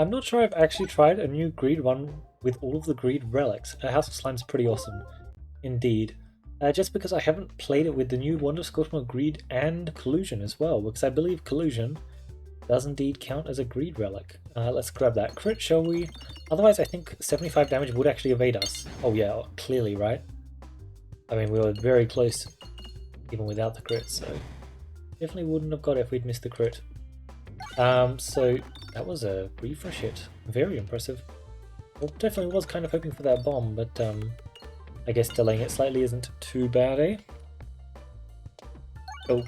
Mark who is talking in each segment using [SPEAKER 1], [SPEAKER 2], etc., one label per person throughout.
[SPEAKER 1] I'm not sure I've actually tried a new greed one with all of the greed relics. House of Slime's pretty awesome, indeed. Just because I haven't played it with the new Wonder Scorchmore Greed and Collusion as well, because I believe Collusion does indeed count as a greed relic. Let's grab that crit, shall we? Otherwise, I think 75 damage would actually evade us. Oh yeah, clearly, right? I mean, we were very close, even without the crit, so definitely wouldn't have got it if we'd missed the crit. So that was a refresh hit. Very impressive. Well, definitely was kind of hoping for that bomb, but I guess delaying it slightly isn't too bad, eh? Oh.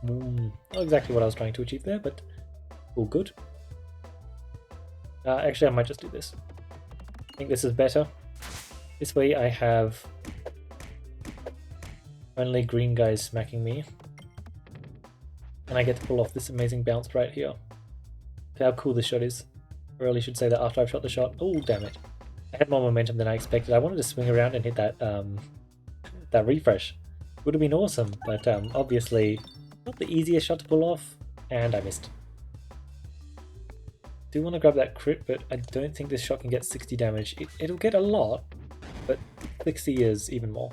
[SPEAKER 1] Not exactly what I was trying to achieve there, but all good. Actually, I might just do this. I think this is better. This way I have only green guys smacking me. And I get to pull off this amazing bounce right here. Look how cool this shot is. I really should say that after I've shot the shot. Oh, damn it. I had more momentum than I expected. I wanted to swing around and hit that that refresh. Would have been awesome, but obviously not the easiest shot to pull off, and I missed. Do want to grab that crit, but I don't think this shot can get 60 damage. It'll get a lot, but 60 is even more.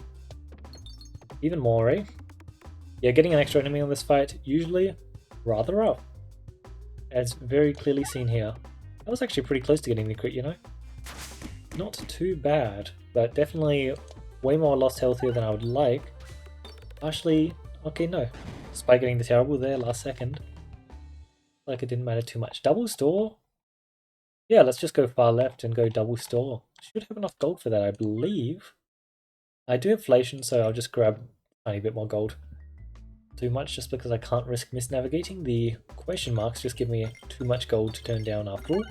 [SPEAKER 1] Even more, eh? Yeah, getting an extra enemy on this fight, usually rather rough. As very clearly seen here. That was actually pretty close to getting the crit, you know? Not too bad, but definitely way more lost healthier than I would like. Actually, okay, no. Despite getting the terrible there last second. Like it didn't matter too much. Double store? Yeah, let's just go far left and go double store. Should have enough gold for that, I believe. I do have inflation, so I'll just grab a tiny bit more gold. Too much just because I can't risk misnavigating. The question marks just give me too much gold to turn down after all.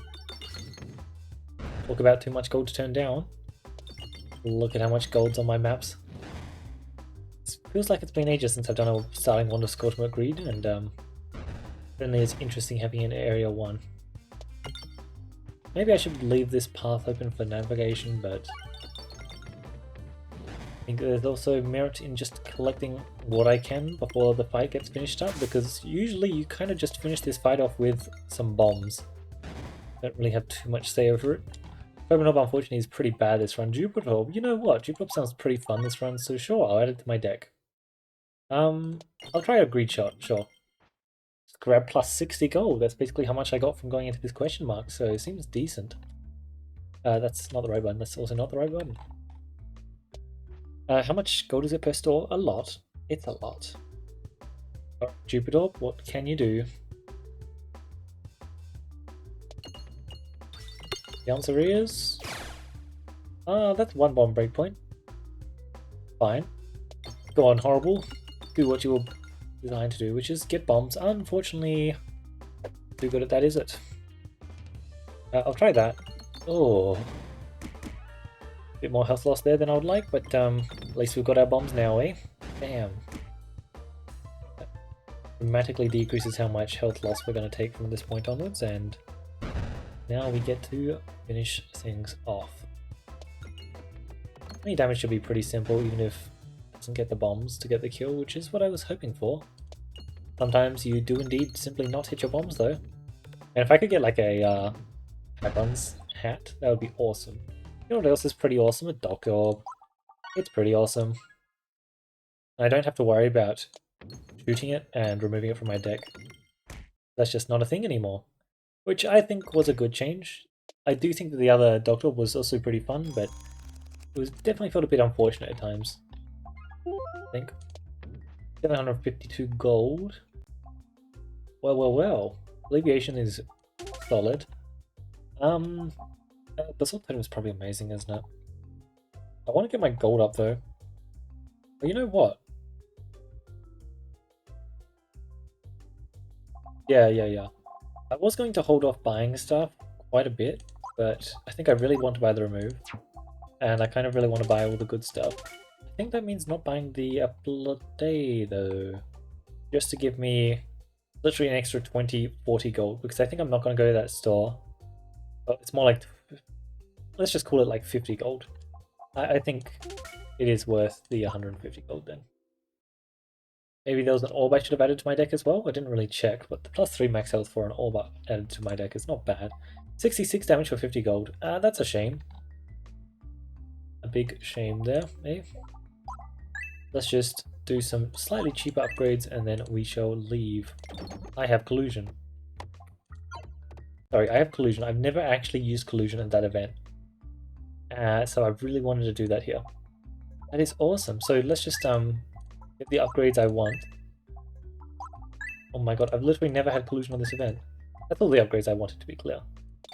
[SPEAKER 1] Talk about too much gold to turn down. Look at how much gold's on my maps. It feels like it's been ages since I've done a starting Wonder Scorchmore Greed, and certainly it's interesting having in Area 1. Maybe I should leave this path open for navigation, but I think there's also merit in just collecting what I can before the fight gets finished up, because usually you kind of just finish this fight off with some bombs. Don't really have too much say over it. Pokemon unfortunately is pretty bad this run. Jupiter, you know what? Jupiter sounds pretty fun this run, so sure, I'll add it to my deck. I'll try a greed shot, sure. Just grab plus 60 gold. That's basically how much I got from going into this question mark, so it seems decent. That's not the right button. That's also not the right button. How much gold is it per store? A lot. It's a lot. Alright, Jupiter, what can you do? The answer is... that's one bomb breakpoint. Fine. Go on, horrible. Do what you were designed to do, which is get bombs. Unfortunately, too good at that, is it? I'll try that. Oh. Bit more health loss there than I would like, but at least we've got our bombs now, eh? Bam. That dramatically decreases how much health loss we're going to take from this point onwards, and now we get to finish things off. Any damage should be pretty simple, even if it doesn't get the bombs to get the kill, which is what I was hoping for. Sometimes you do indeed simply not hit your bombs, though. And if I could get like a Peglin hat, that would be awesome. You know what else is pretty awesome? A Dock Orb. It's pretty awesome. And I don't have to worry about shooting it and removing it from my deck. That's just not a thing anymore. Which I think was a good change. I do think that the other Dock Orb was also pretty fun, but it was definitely felt a bit unfortunate at times. I think. 752 gold. Well, well, well. Alleviation is solid. Basalt Totem is probably amazing, isn't it? I want to get my gold up though. But you know what? Yeah. I was going to hold off buying stuff quite a bit, but I think I really want to buy the remove. And I kind of really want to buy all the good stuff. I think that means not buying the Apple a Day though. Just to give me literally an extra 20, 40 gold, because I think I'm not going to go to that store. But it's more like, let's just call it like 50 gold. I think it is worth the 150 gold then. Maybe there was an orb I should have added to my deck as well. I didn't really check, but the +3 max health for an orb added to my deck is not bad. 66 damage for 50 gold. That's a shame. A big shame there, eh? Let's just do some slightly cheaper upgrades and then we shall leave. I have Collusion. Sorry, I have Collusion. I've never actually used Collusion at that event. So I really wanted to do that here. That is awesome. So let's just get the upgrades I want. Oh my god, I've literally never had Collusion on this event. That's all the upgrades I wanted, to be clear.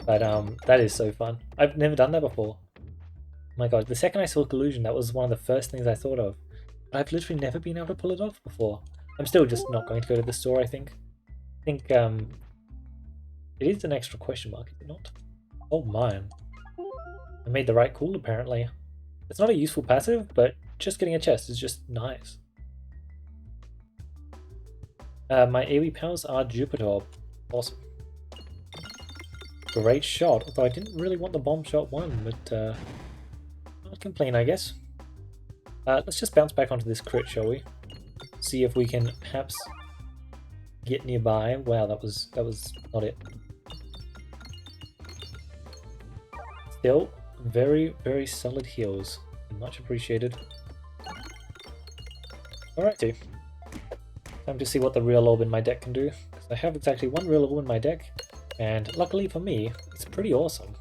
[SPEAKER 1] But that is so fun. I've never done that before. Oh my god, the second I saw Collusion, that was one of the first things I thought of. But I've literally never been able to pull it off before. I'm still just not going to go to the store, I think. I think it is an extra question mark, is it not? Oh man. I made the right call, apparently. It's not a useful passive, but just getting a chest is just nice. My AoE powers are Jupiter Orb. Awesome. Great shot, although I didn't really want the bomb shot one, but not complain, I guess. Let's just bounce back onto this crit, shall we? See if we can perhaps get nearby. Wow, that was not it. Still, very, very solid heals. Much appreciated. Alrighty. Time to see what the real orb in my deck can do. Because I have exactly one real orb in my deck, and luckily for me, it's pretty awesome.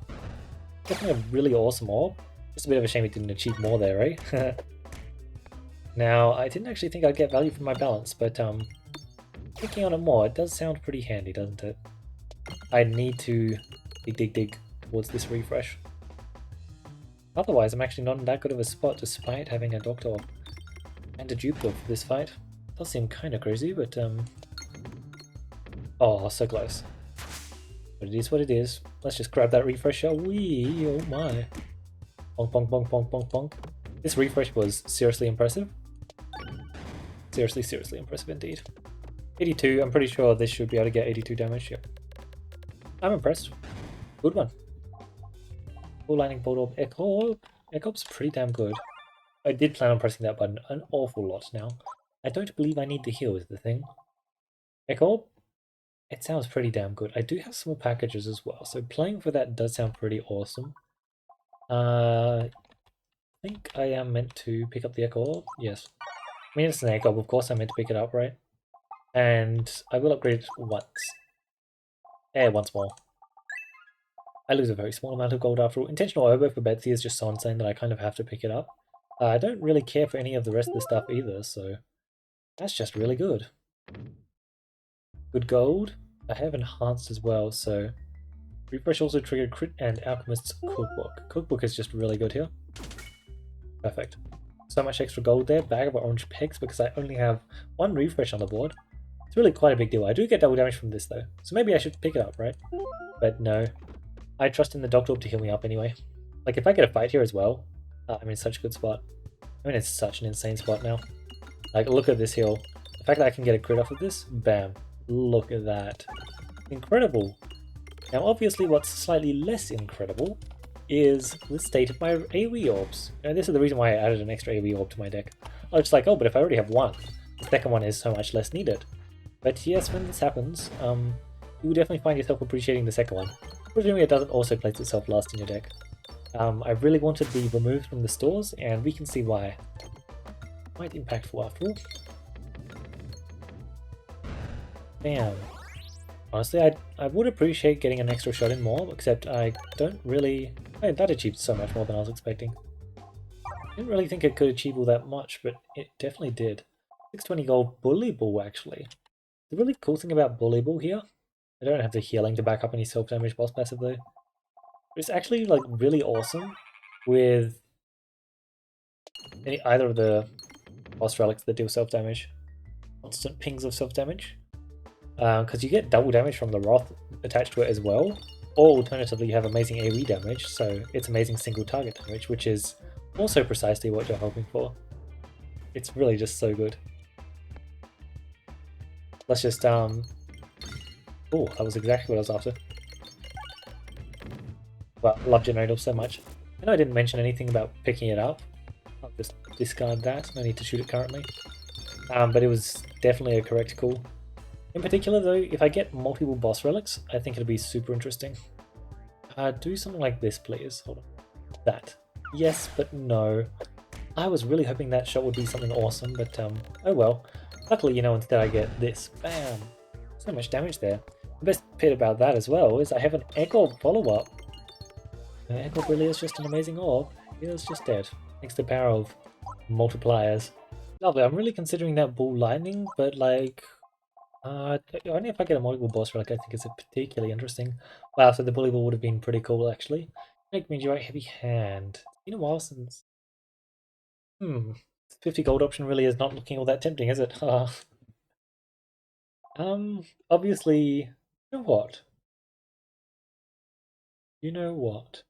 [SPEAKER 1] Definitely a really awesome orb. Just a bit of a shame it didn't achieve more there, eh? Now, I didn't actually think I'd get value from my balance, but thinking on it more, it does sound pretty handy, doesn't it? I need to dig towards this refresh. Otherwise, I'm actually not in that good of a spot despite having a Doctor Orb and a Jupiter for this fight. Does seem kind of crazy, but oh, so close. But it is what it is. Let's just grab that refresh, shall we? Oh my. Bonk, bonk, bonk, bonk, bonk, bonk. This refresh was seriously impressive. Seriously impressive indeed. 82, I'm pretty sure this should be able to get 82 damage, yep. I'm impressed. Good one. Full Lightning Bolt Orb Echo. Echo's pretty damn good. I did plan on pressing that button an awful lot now. I don't believe I need to heal is the thing. Echo, it sounds pretty damn good. I do have small packages as well, so playing for that does sound pretty awesome. I think I am meant to pick up the Echo Orb. Yes. I mean, it's an Echo Orb, of course I'm meant to pick it up, right? And I will upgrade it once. Once more. I lose a very small amount of gold after all. Intentional Oboe for Betsy is just so insane that I kind of have to pick it up. I don't really care for any of the rest of the stuff either, so that's just really good. Good gold. I have enhanced as well, so refresh also triggered crit and Alchemist's Cookbook. Cookbook is just really good here. Perfect. So much extra gold there. Bag of orange pegs because I only have one refresh on the board. It's really quite a big deal. I do get double damage from this though, so maybe I should pick it up, right? But no. I trust in the Doctor Orb to heal me up anyway. Like, if I get a fight here as well, I'm in such a good spot. I mean, it's such an insane spot now. Like, look at this heal. The fact that I can get a crit off of this, bam. Look at that. Incredible. Now, obviously, what's slightly less incredible is the state of my AoE orbs. And this is the reason why I added an extra AoE orb to my deck. I was just like, oh, but if I already have one, the second one is so much less needed. But yes, when this happens, you will definitely find yourself appreciating the second one. Presumably it doesn't also place itself last in your deck. I really wanted the removed from the stores, and we can see why. Quite impactful after all. Damn. Honestly, I would appreciate getting an extra shot in more, except I don't really... Hey, that achieved so much more than I was expecting. I didn't really think it could achieve all that much, but it definitely did. 620 gold Bully Ball, actually. The really cool thing about Bully Ball here, I don't have the healing to back up any self-damage boss passive though. It's actually like really awesome with either of the boss relics that deal self-damage. Constant pings of self-damage. Because you get double damage from the Wrath attached to it as well. Or alternatively you have amazing AoE damage, so it's amazing single target damage, which is also precisely what you're hoping for. It's really just so good. Let's just oh, that was exactly what I was after. Well, love Generator so much. I know I didn't mention anything about picking it up. I'll just discard that. No need to shoot it currently. But it was definitely a correct call. In particular though, if I get multiple boss relics, I think it'll be super interesting. Do something like this, please. Hold on. That. Yes, but no. I was really hoping that shot would be something awesome, but oh well. Luckily, you know, instead I get this. Bam! So much damage there. The best bit about that as well is I have an Egg Orb follow-up. Egg Orb really is just an amazing orb. It is just dead. Thanks to the power of multipliers. Lovely, I'm really considering that Bull Lightning, but like... only if I get a multiple boss relic, I think it's particularly interesting. Wow, so the Bully Ball would have been pretty cool actually. Make Meteorite Heavy Hand. It's been a while since... 50 gold option really is not looking all that tempting, is it? Obviously... You know what? You know what?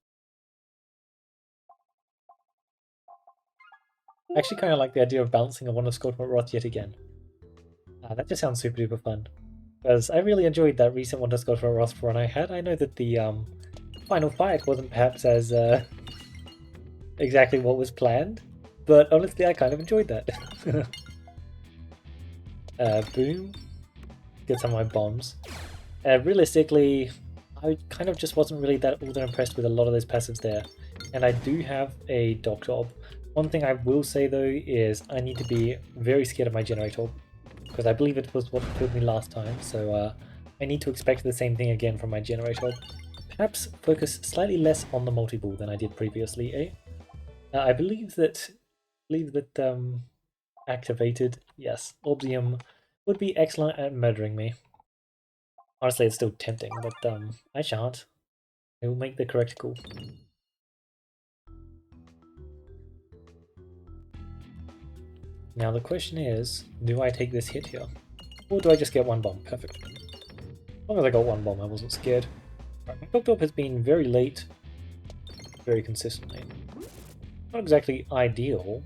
[SPEAKER 1] I actually kind of like the idea of balancing a Wonder Scorchment Rot yet again. That just sounds super duper fun. Because I really enjoyed that recent Wonder Scorchment Rot run I had. I know that the final fight wasn't perhaps as exactly what was planned, but honestly I kind of enjoyed that. Boom. Get some of my bombs. Realistically, I kind of just wasn't really all that impressed with a lot of those passives there. And I do have a Doctor Orb. One thing I will say though is I need to be very scared of my Generator, because I believe it was what killed me last time, so I need to expect the same thing again from my Generator. Perhaps focus slightly less on the multi-ball than I did previously, eh? I believe that activated, yes, Orbium would be excellent at murdering me. Honestly, it's still tempting, but I shan't. I will make the correct call. Now the question is, do I take this hit here? Or do I just get one bomb? Perfect. As long as I got one bomb, I wasn't scared. Right, my Doctor Orb has been very late, very consistently. Not exactly ideal,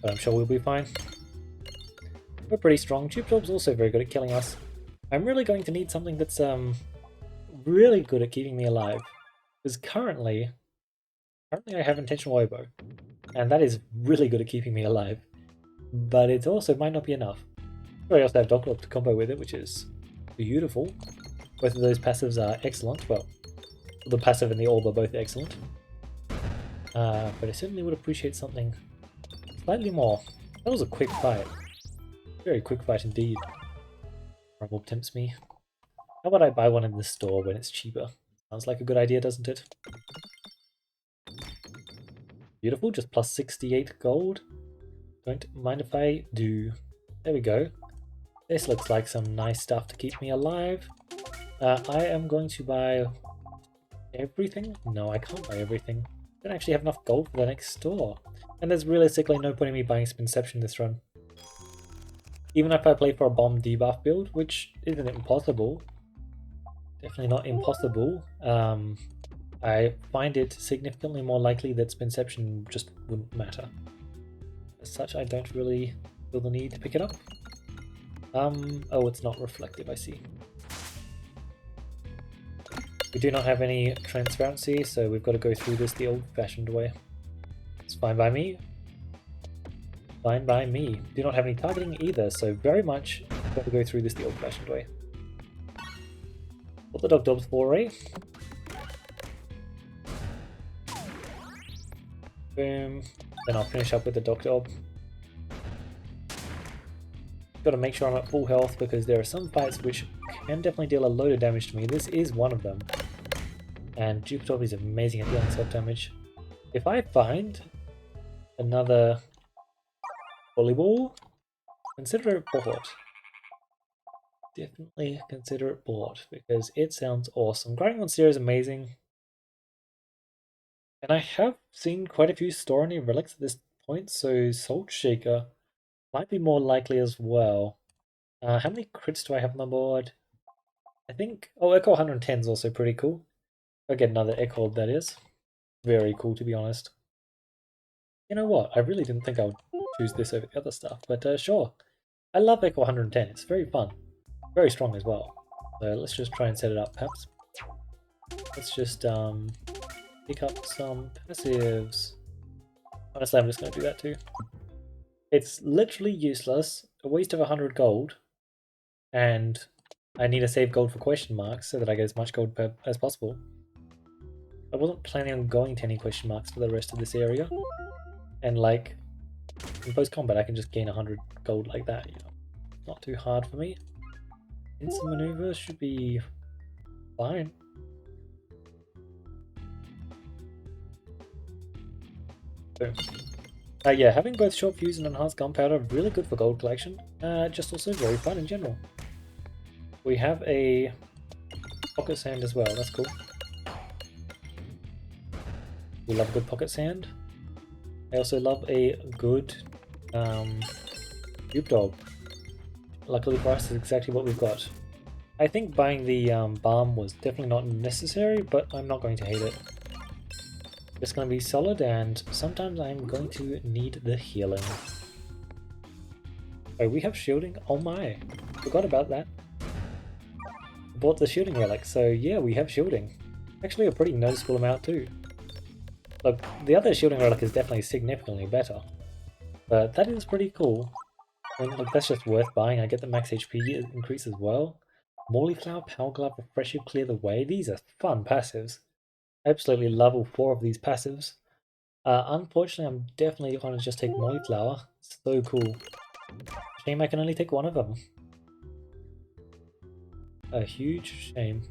[SPEAKER 1] but I'm sure we'll be fine. We're pretty strong. Tube Orb's also very good at killing us. I'm really going to need something that's really good at keeping me alive. Because currently I have Intentional Oboe, and that is really good at keeping me alive. But it also might not be enough. I also have Doctor Orb to combo with it, which is beautiful. Both of those passives are excellent. Well, the passive and the orb are both excellent. But I certainly would appreciate something slightly more. That was a quick fight. Very quick fight indeed. Rumble tempts me. How about I buy one in the store when it's cheaper? Sounds like a good idea, doesn't it? Beautiful, just plus 68 gold. Don't mind if I do. There we go. This looks like some nice stuff to keep me alive. I am going to buy everything? No, I can't buy everything. I don't actually have enough gold for the next store. And there's realistically no point in me buying Spinception this run. Even if I play for a bomb debuff build, which isn't impossible, definitely not impossible, I find it significantly more likely that Spinception just wouldn't matter. As such, I don't really feel the need to pick it up. Oh, it's not reflective, I see. We do not have any transparency, so we've got to go through this the old-fashioned way. It's fine by me. Fine by me. Do not have any targeting either, so very much got to go through this the old-fashioned way. What the Dog Dobs for, eh? Boom. Then I'll finish up with the Doctor Orb. Got to make sure I'm at full health because there are some fights which can definitely deal a load of damage to me. This is one of them. And Jupiter Orb is amazing at dealing self-damage. If I find another volleyball, consider it bought. Definitely consider it bought because it sounds awesome. Grinding on Seer is amazing. And I have seen quite a few store any relics at this point, so Salt Shaker might be more likely as well. How many crits do I have on the board? I think... Oh, Echo 110 is also pretty cool. I'll get another Echo, that is. Very cool, to be honest. You know what? I really didn't think I would choose this over the other stuff, but sure. I love Echo 110. It's very fun. Very strong as well. So let's just try and set it up, perhaps. Let's just pick up some passives. Honestly, I'm just going to do that too. It's literally useless, a waste of 100 gold, and I need to save gold for question marks so that I get as much gold as possible. I wasn't planning on going to any question marks for the rest of this area, and like, in post-combat I can just gain 100 gold like that, you know. Not too hard for me. Instant maneuver should be fine. Boom. Yeah, having both short fuse and enhanced gunpowder, really good for gold collection. Just also very fun in general. We have a pocket sand as well, that's cool. We love a good pocket sand. I also love a good cube dog. Luckily for us, is exactly what we've got. I think buying the balm was definitely not necessary, but I'm not going to hate it. It's going to be solid, and sometimes I'm going to need the healing. Oh, we have shielding? Oh my, forgot about that. Bought the shielding relic, so yeah, we have shielding. Actually a pretty noticeable amount too. Look, the other shielding relic is definitely significantly better, but that is pretty cool. I mean, look, that's just worth buying. I get the max HP increase as well. Morley Flower, Power Glove, Refresh You, Clear the Way. These are fun passives. Absolutely love all 4 of these passives. Unfortunately, I'm definitely going to just take Morley Flower. It's so cool. Shame I can only take one of them. A huge shame.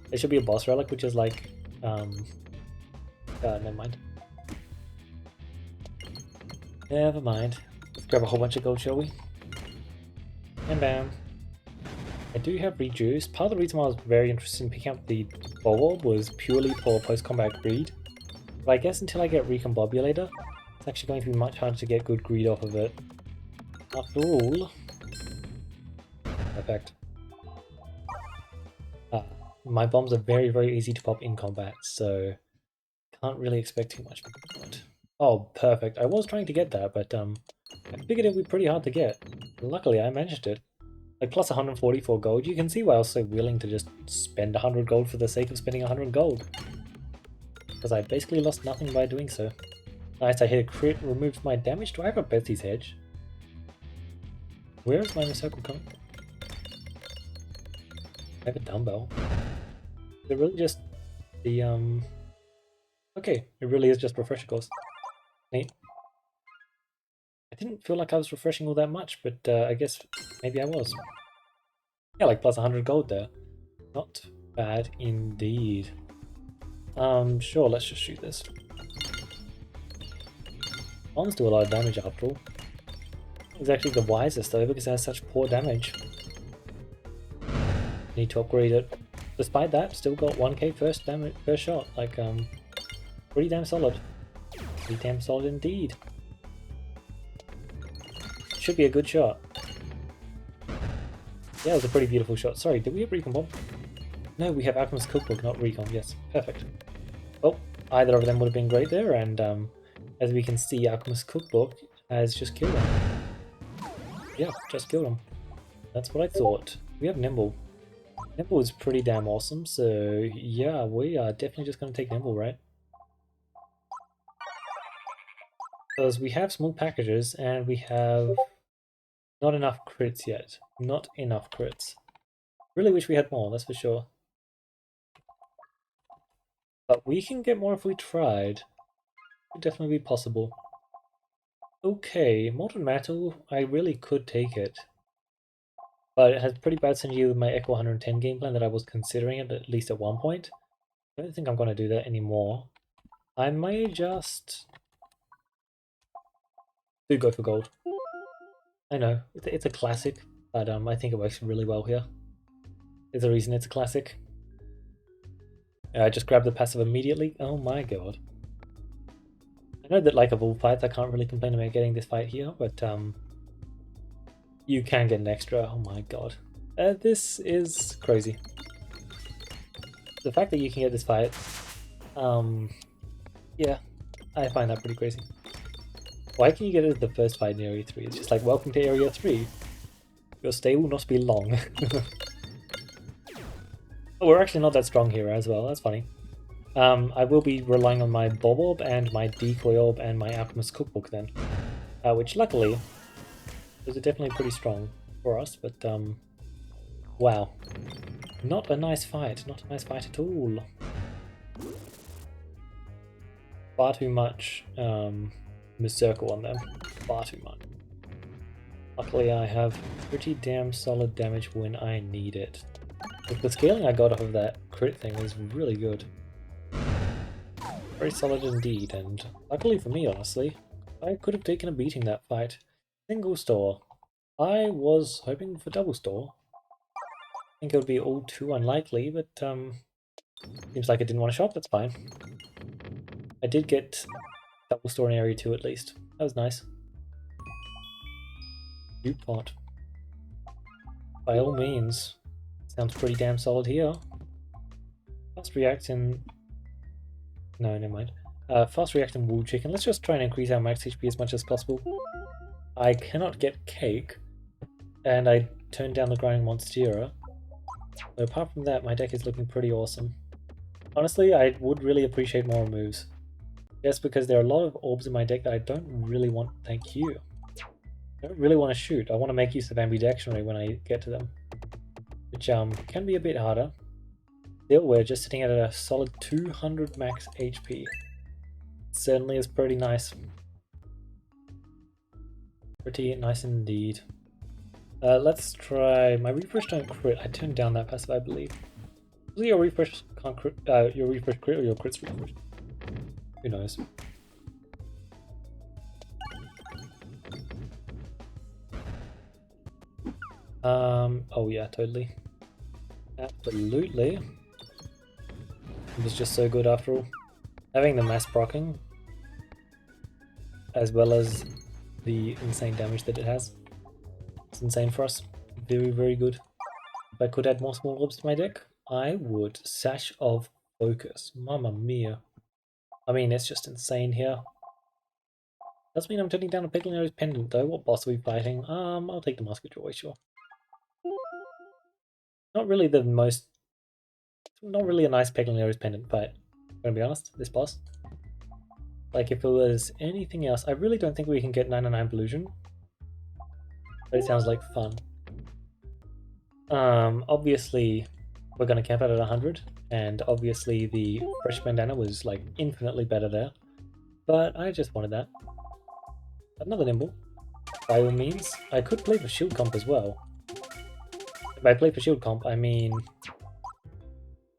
[SPEAKER 1] There should be a boss relic, which is like, never mind. Never mind. Let's grab a whole bunch of gold, shall we? And bam. I do have rejuice. Part of the reason why I was very interested in picking up the orb was purely for post-combat greed. But I guess until I get Recombobulator, it's actually going to be much harder to get good greed off of it. After all... Perfect. My bombs are very, very easy to pop in combat, so can't really expect too much. Oh, perfect. I was trying to get that, but I figured it would be pretty hard to get. Luckily, I managed it. Like, plus 144 gold. You can see why I was so willing to just spend 100 gold for the sake of spending 100 gold. Because I basically lost nothing by doing so. Nice, I hit a crit, removed my damage. Do I have a Betsy's Hedge? Where is my circle coming from? I have a dumbbell. Is it really just the, Okay, it really is just refresher course. Neat. I didn't feel like I was refreshing all that much, but I guess maybe I was. Yeah, like plus 100 gold there. Not bad indeed. Sure, let's just shoot this. Bombs do a lot of damage after all. Not exactly the wisest though, because it has such poor damage. Need to upgrade it. Despite that, still got 1k first shot. Like, pretty damn solid. Pretty damn solid indeed. Should be a good shot. Yeah, it was a pretty beautiful shot. Sorry, did we have Recon Bomb? No, we have Alchemist Cookbook, not Recon. Yes, perfect. Well, either of them would have been great there, and as we can see, Alchemist Cookbook has just killed him. Yeah, just killed him. That's what I thought. We have Nimble. Nimble is pretty damn awesome, so yeah, we are definitely just going to take Nimble, right? Because we have small packages, and we have not enough crits yet. Not enough crits. Really wish we had more, that's for sure. But we can get more if we tried. Could definitely be possible. Okay, Molten Metal, I really could take it. But it has pretty bad synergy with my Echo 110 game plan that I was considering it at least at one point. I don't think I'm going to do that anymore. I may just... do go for gold. I know, it's a classic, but I think it works really well here. There's a reason it's a classic. I just grabbed the passive immediately. Oh my god. I know that like of all fights I can't really complain about getting this fight here, but you can get an extra. Oh my god. This is crazy. The fact that you can get this fight, yeah, I find that pretty crazy. Why can you get it as the first fight in Area 3? It's just like, welcome to Area 3. Your stay will not be long. Oh, we're actually not that strong here as well, that's funny. I will be relying on my Bob Orb and my Decoy Orb and my Alchemist Cookbook then. Which luckily, those are definitely pretty strong for us, but wow. Not a nice fight, not a nice fight at all. Far too much Circle on them, far too much. Luckily I have pretty damn solid damage when I need it. But the scaling I got off of that crit thing was really good. Very solid indeed, and luckily for me honestly, I could have taken a beating that fight. Single store. I was hoping for double store. I think it would be all too unlikely, but seems like I didn't want to shop, that's fine. I did get double store in area 2 at least. That was nice. New pot. By all means. Sounds pretty damn solid here. Fast reacting... No, never mind. Fast reacting wool chicken. Let's just try and increase our max HP as much as possible. I cannot get cake, and I turned down the grinding monstera. But apart from that, my deck is looking pretty awesome. Honestly, I would really appreciate more moves. Just because there are a lot of orbs in my deck that I don't really want. Thank you. I don't really want to shoot. I want to make use of ambidextrity when I get to them, which can be a bit harder. Still, we're just sitting at a solid 200 max HP. Certainly is pretty nice. Pretty nice indeed. Let's try my refresh don't crit. I turned down that passive, I believe. Was it your refresh can't crit? Your refresh crit or your crits refresh? Who knows? Oh yeah, totally. Absolutely. It was just so good after all. Having the mass proccing, as well as the insane damage that it has. It's insane for us. Very, very good. If I could add more small orbs to my deck, I would. Sash of Focus. Mamma mia. I mean, it's just insane here. Does mean I'm turning down a Peglin pendant though. What boss are we fighting? I'll take the Musketeer, sure. Not really the most... Not really a nice Peglin pendant fight. I'm gonna be honest, this boss. Like, if it was anything else, I really don't think we can get 99 Collusion. But it sounds like fun. Obviously, we're gonna camp out at 100, and obviously the fresh bandana was like infinitely better there. But I just wanted that. Another nimble. By all means, I could play for shield comp as well. By play for shield comp, I mean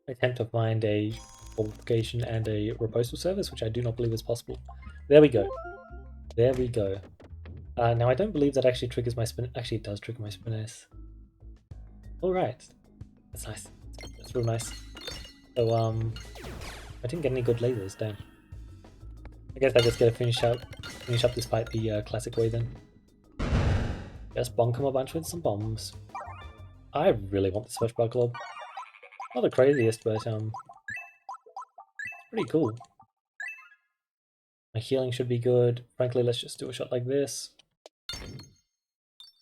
[SPEAKER 1] attempt to find a qualification and a reposal service, which I do not believe is possible. There we go. There we go. Now I don't believe that actually triggers my spin. Actually, it does trigger my spiness. Alright. That's nice. That's real nice. So, I didn't get any good lasers, damn. I guess I just gotta finish up this fight the classic way then. Just bonk him a bunch with some bombs. I really want the Swashbuckle Orb. Not the craziest, but pretty cool. My healing should be good. Frankly, let's just do a shot like this.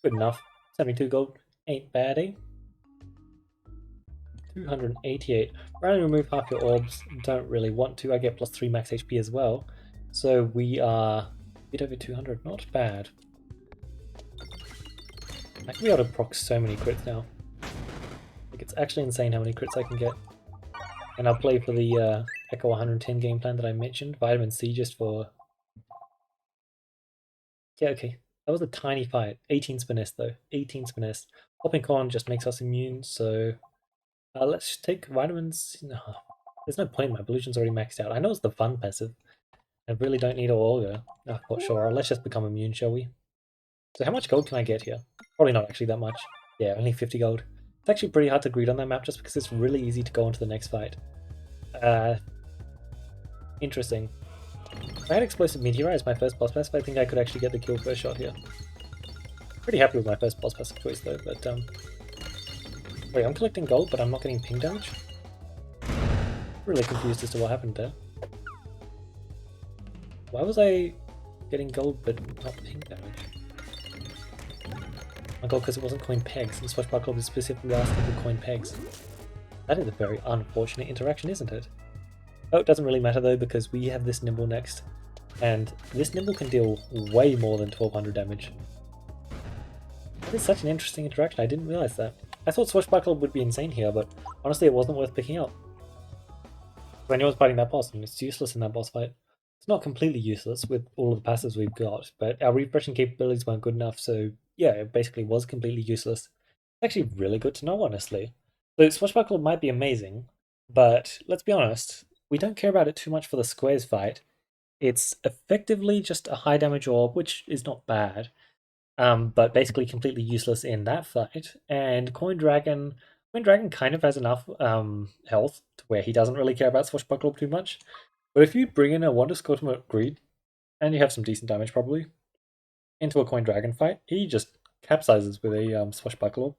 [SPEAKER 1] Good enough. 72 gold. Ain't bad, eh? 288. Randomly remove half your orbs. Don't really want to. I get plus 3 max HP as well. So we are a bit over 200. Not bad. I can be able to proc so many crits now. Like, it's actually insane how many crits I can get. And I'll play for the Echo 110 game plan that I mentioned. Vitamin C just for... Yeah, okay. That was a tiny fight. 18 Spiness though. 18 Spiness. Popping Corn just makes us immune, so... let's take vitamins... No, there's no point, my Pollution's already maxed out. I know it's the fun passive. I really don't need a Olga. Oh, sure, let's just become immune, shall we? So how much gold can I get here? Probably not actually that much. Yeah, only 50 gold. It's actually pretty hard to greed on that map just because it's really easy to go on to the next fight. Interesting. If I had Explosive Meteor as my first boss passive, I think I could actually get the kill first shot here. Pretty happy with my first boss passive choice though, but wait, I'm collecting gold, but I'm not getting ping damage? Really confused as to what happened there. Why was I getting gold but not ping damage? My god, because it wasn't coin pegs, and Swashbuckle was specifically asking for coin pegs. That is a very unfortunate interaction, isn't it? Oh, it doesn't really matter though because we have this Nimble next. And this Nimble can deal way more than 1200 damage. That is such an interesting interaction, I didn't realize that. I thought Swashbuckle would be insane here, but honestly it wasn't worth picking up. When I was fighting that boss, and it's useless in that boss fight. It's not completely useless with all of the passives we've got, but our refreshing capabilities weren't good enough, so yeah, it basically was completely useless. It's actually really good to know, honestly. So Swashbuckle might be amazing, but let's be honest, we don't care about it too much for the squares fight. It's effectively just a high damage orb, which is not bad, but basically completely useless in that fight. And Coin Dragon kind of has enough health to where he doesn't really care about Swashbuckle too much. But if you bring in a Wonder Ultimate Greed, and you have some decent damage probably, into a Coin Dragon fight, he just capsizes with a Swashbuckle.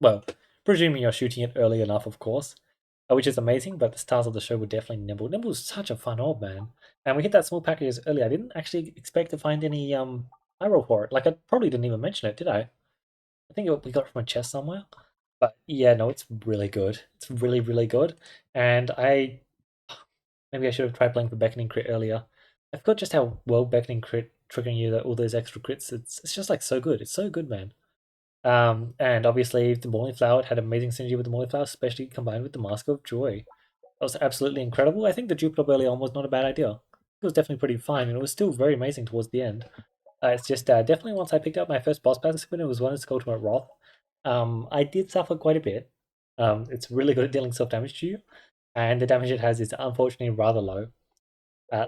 [SPEAKER 1] Well, presuming you're shooting it early enough, of course. Which is amazing, but the stars of the show were definitely Nimble. Nimble is such a fun orb, man. And we hit that small packages earlier. I didn't actually expect to find any high roll for it. Like, I probably didn't even mention it, did I? I think we got it from a chest somewhere. But yeah, no, it's really good. It's really, really good. And maybe I should have tried playing for Beckoning Crit earlier. I forgot just how well Beckoning Crit triggering you all those extra crits. It's just like so good. It's so good, man. And obviously the Morning Flower had amazing synergy with the Morning Flower, especially combined with the Mask of Joy. That was absolutely incredible. I think the Jupiter early on was not a bad idea. It was definitely pretty fine, and it was still very amazing towards the end. It's just definitely once I picked up my first boss battle spin, it was one to Ultimate Wrath. I did suffer quite a bit. It's really good at dealing self damage to you, and the damage it has is unfortunately rather low.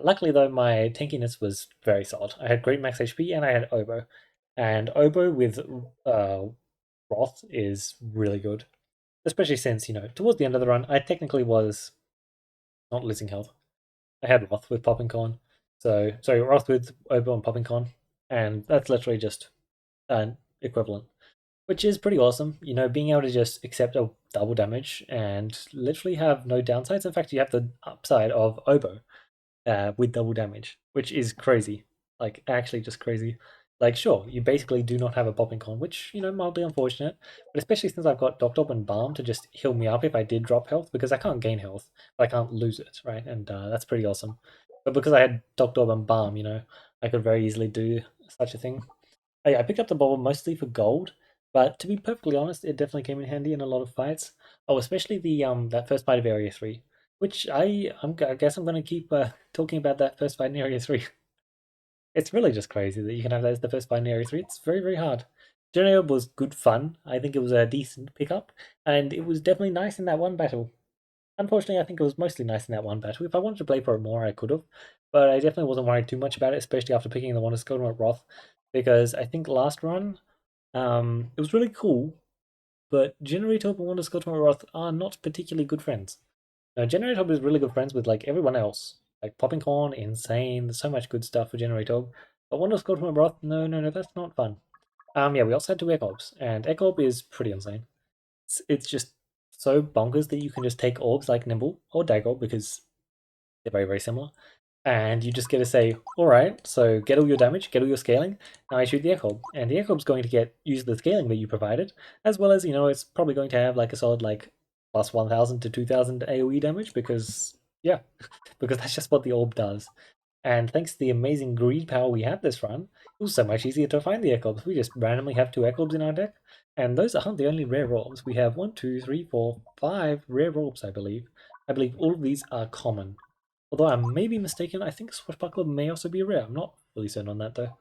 [SPEAKER 1] Luckily though, my tankiness was very solid. I had great max HP and I had Oboe. And Oboe with Wrath is really good. Especially since, towards the end of the run, I technically was not losing health. I had Wrath with Popping Corn. So, sorry, Wrath with Oboe and Popping Corn. And that's literally just an equivalent. Which is pretty awesome. Being able to just accept a double damage and literally have no downsides. In fact, you have the upside of Oboe with double damage, which is crazy. Like, actually just crazy. Like, sure, you basically do not have a popping con, which, mildly unfortunate, but especially since I've got Doctor and Balm to just heal me up if I did drop health, because I can't gain health, but I can't lose it, right? And that's pretty awesome. But because I had Doctor and Balm, I could very easily do such a thing. I picked up the bobble mostly for gold, but to be perfectly honest, it definitely came in handy in a lot of fights. Oh, especially the that first fight of Area 3, which I guess I'm going to keep talking about that first fight in Area 3. It's really just crazy that you can have that as the first fight in Area 3. It's very, very hard. Generator was good fun. I think it was a decent pickup, and it was definitely nice in that one battle. Unfortunately, I think it was mostly nice in that one battle. If I wanted to play for it more, I could have, but I definitely wasn't worried too much about it, especially after picking the one to Skull at Roth, because I think last run, it was really cool, but Generator and Wonder Skull Roth are not particularly good friends. Now, Generator is really good friends with like everyone else, like Popping Corn, Insane. There's so much good stuff for Generator, but Wonder Skull Roth, no, that's not fun. Yeah, we also had two Echorbs, and Echorb is pretty insane. It's just so bonkers that you can just take orbs like Nimble or Dagger because they're very, very similar. And you just get to say, alright, so get all your damage, get all your scaling, now I shoot the Echob. And the Echob's going to use the scaling that you provided, as well as, it's probably going to have like a solid like plus 1000 to 2000 AoE damage because, yeah, because that's just what the orb does. And thanks to the amazing greed power we had this run, it was so much easier to find the Echobs. We just randomly have two Echobs in our deck, and those aren't the only rare orbs. We have 1, 2, 3, 4, 5 rare orbs, I believe. I believe all of these are common. Although I may be mistaken, I think Swashbuckler may also be rare. I'm not fully certain on that though.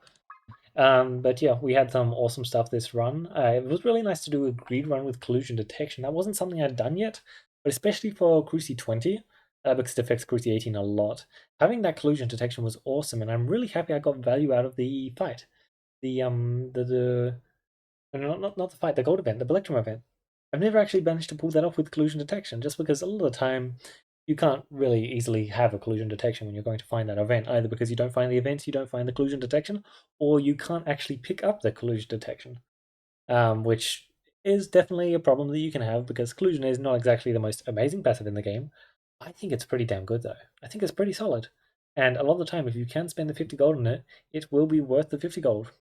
[SPEAKER 1] But yeah, we had some awesome stuff this run. It was really nice to do a greed run with collusion detection. That wasn't something I'd done yet, but especially for Cruci 20, because it affects Cruci 18 a lot. Having that collusion detection was awesome, and I'm really happy I got value out of the fight. Not the fight, the gold event, the Belectrum event. I've never actually managed to pull that off with collusion detection, just because a lot of the time you can't really easily have a collusion detection when you're going to find that event, either because you don't find the events, you don't find the collusion detection, or you can't actually pick up the collusion detection, which is definitely a problem that you can have because collusion is not exactly the most amazing passive in the game. I think it's pretty damn good though. I think it's pretty solid. And a lot of the time, if you can spend the 50 gold on it, it will be worth the 50 gold.